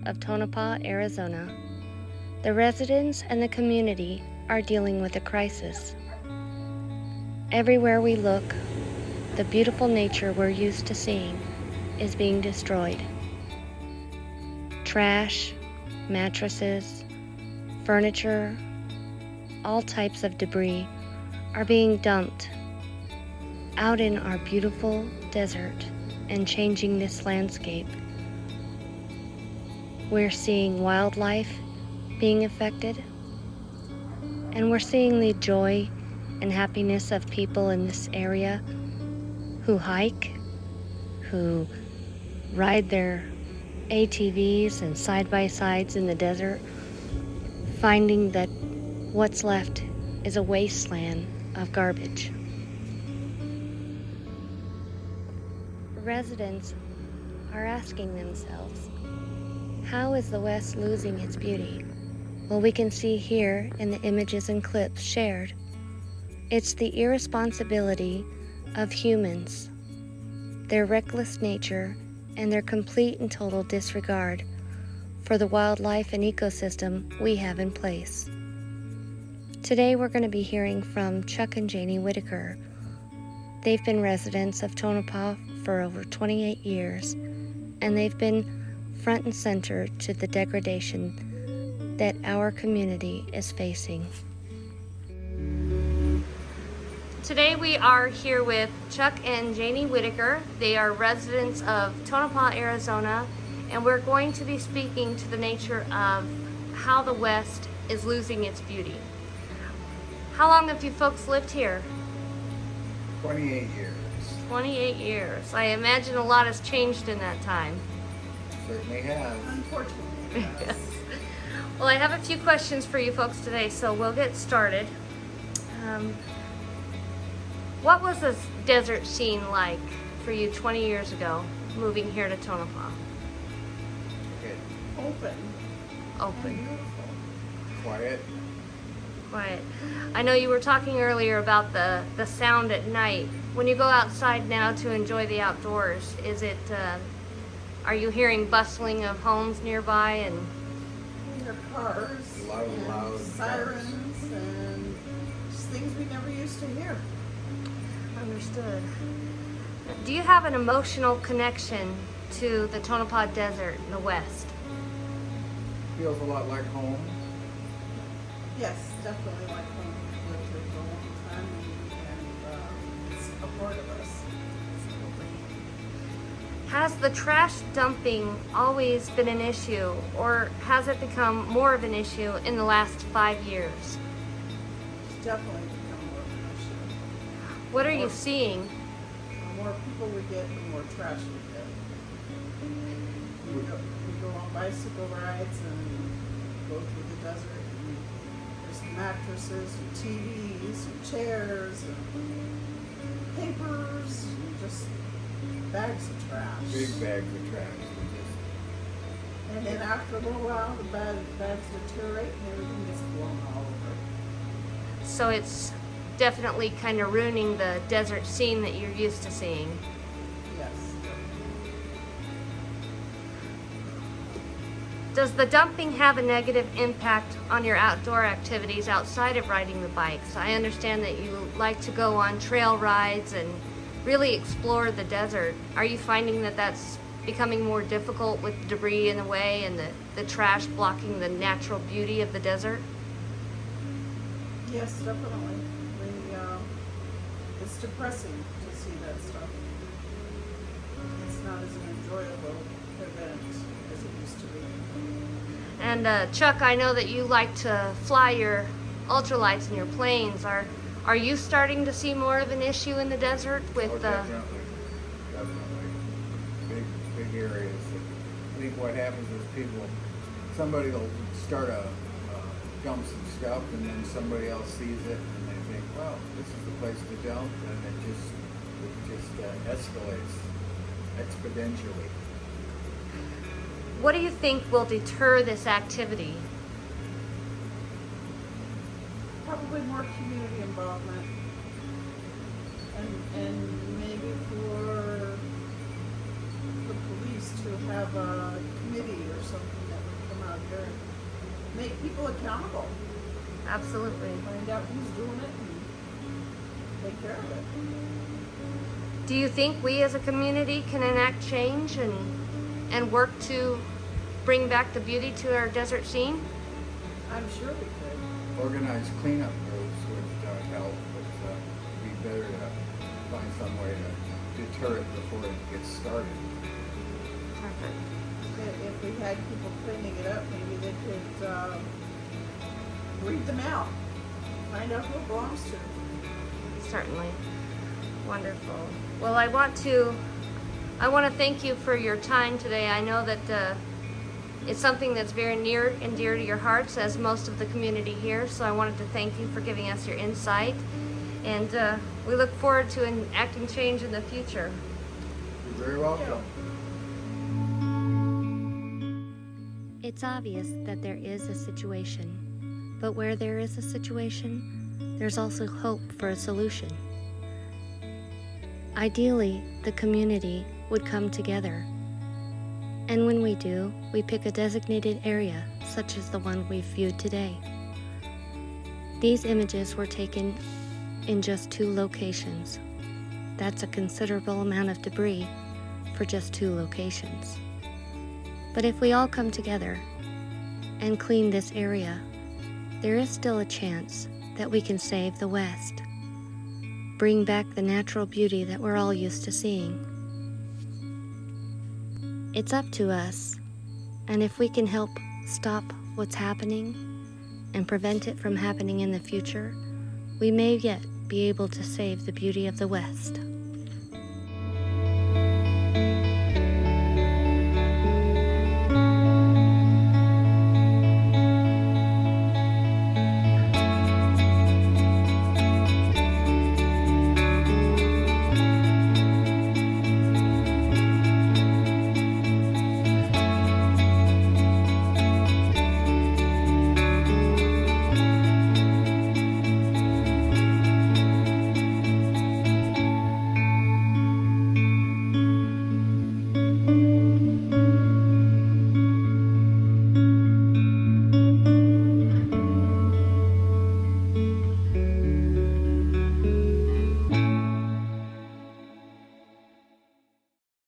of Tonopah, Arizona. The residents and the community are dealing with a crisis. Everywhere we look, the beautiful nature we're used to seeing is being destroyed. Trash, mattresses, furniture, all types of debris are being dumped out in our beautiful desert and changing this landscape. We're seeing wildlife being affected, and we're seeing the joy and happiness of people in this area who hike, who ride their ATVs and side-by-sides in the desert, finding that what's left is a wasteland of garbage. Residents are asking themselves, how is the West losing its beauty? Well, we can see here in the images and clips shared, it's the irresponsibility of humans, their reckless nature, and their complete and total disregard for the wildlife and ecosystem we have in place. Today we're going to be hearing from Chuck and Janie Whitaker. They've been residents of Tonopah for over 28 years, and they've been front and center to the degradation that our community is facing. Today we are here with Chuck and Janie Whitaker. They are residents of Tonopah, Arizona, and we're going to be speaking to the nature of how the West is losing its beauty. How long have you folks lived here? 28 years. 28 years. I imagine a lot has changed in that time. Certainly has. Unfortunately, yes. Well, I have a few questions for you folks today, so we'll get started. What was this desert scene like for you 20 years ago, moving here to Tonopah? Good. Open. And Open, beautiful. Quiet. quiet. I know you were talking earlier about the sound at night. When you go outside now to enjoy the outdoors, is it, are you hearing bustling of homes nearby and We hear cars. Loud, and loud sirens and just things we never used to hear. understood? Do you have an emotional connection to the Tonopah Desert in the West? Feels a lot like home. Yes, definitely like home. We've lived here for a long time and it's a part of us. Has the trash dumping always been an issue, or has it become more of an issue in the last 5 years? It's definitely become more of an issue. What are you seeing? The more people we get, the more trash we get. We go on bicycle rides and go through the desert and there's mattresses and TVs and chairs and papers and just bags of trash. Big bags of trash. And then after a little while, the bags deteriorate and everything gets blown all over. So it's definitely kind of ruining the desert scene that you're used to seeing. Yes. Does the dumping have a negative impact on your outdoor activities outside of riding the bikes? I understand that you like to go on trail rides and really explore the desert. Are you finding that that's becoming more difficult with debris in the way and the trash blocking the natural beauty of the desert? Yes, definitely. It's depressing to see that stuff. It's not as an enjoyable event as it used to be. And Chuck, I know that you like to fly your ultralights and your planes. Are you starting to see more of an issue in the desert with Oh, definitely. Big areas. I think what happens is somebody will start a dump some stuff, and then somebody else sees it, and they think, well, this is the place to dump, and it just escalates exponentially. What do you think will deter this activity? Probably more community involvement and maybe for the police to have a committee or something that accountable. Absolutely. Find out who's doing it and take care of it. Do you think we as a community can enact change and work to bring back the beauty to our desert scene? I'm sure we could. Organized cleanup groups would help, but it'd be better to find some way to deter it before it gets started. Perfect. If we had people cleaning it up, maybe they could weed them out. Find out who it belongs to. Certainly. Wonderful. Well, I want to thank you for your time today. I know that it's something that's very near and dear to your hearts, as most of the community here, so I wanted to thank you for giving us your insight, and we look forward to enacting change in the future. You're very welcome. It's obvious that there is a situation, but where there is a situation, there's also hope for a solution. Ideally, the community would come together. And when we do, we pick a designated area, such as the one we've viewed today. These images were taken in just 2 locations. That's a considerable amount of debris for just 2 locations. But if we all come together and clean this area, there is still a chance that we can save the West. Bring back the natural beauty that we're all used to seeing. It's up to us, and if we can help stop what's happening and prevent it from happening in the future, we may yet be able to save the beauty of the West.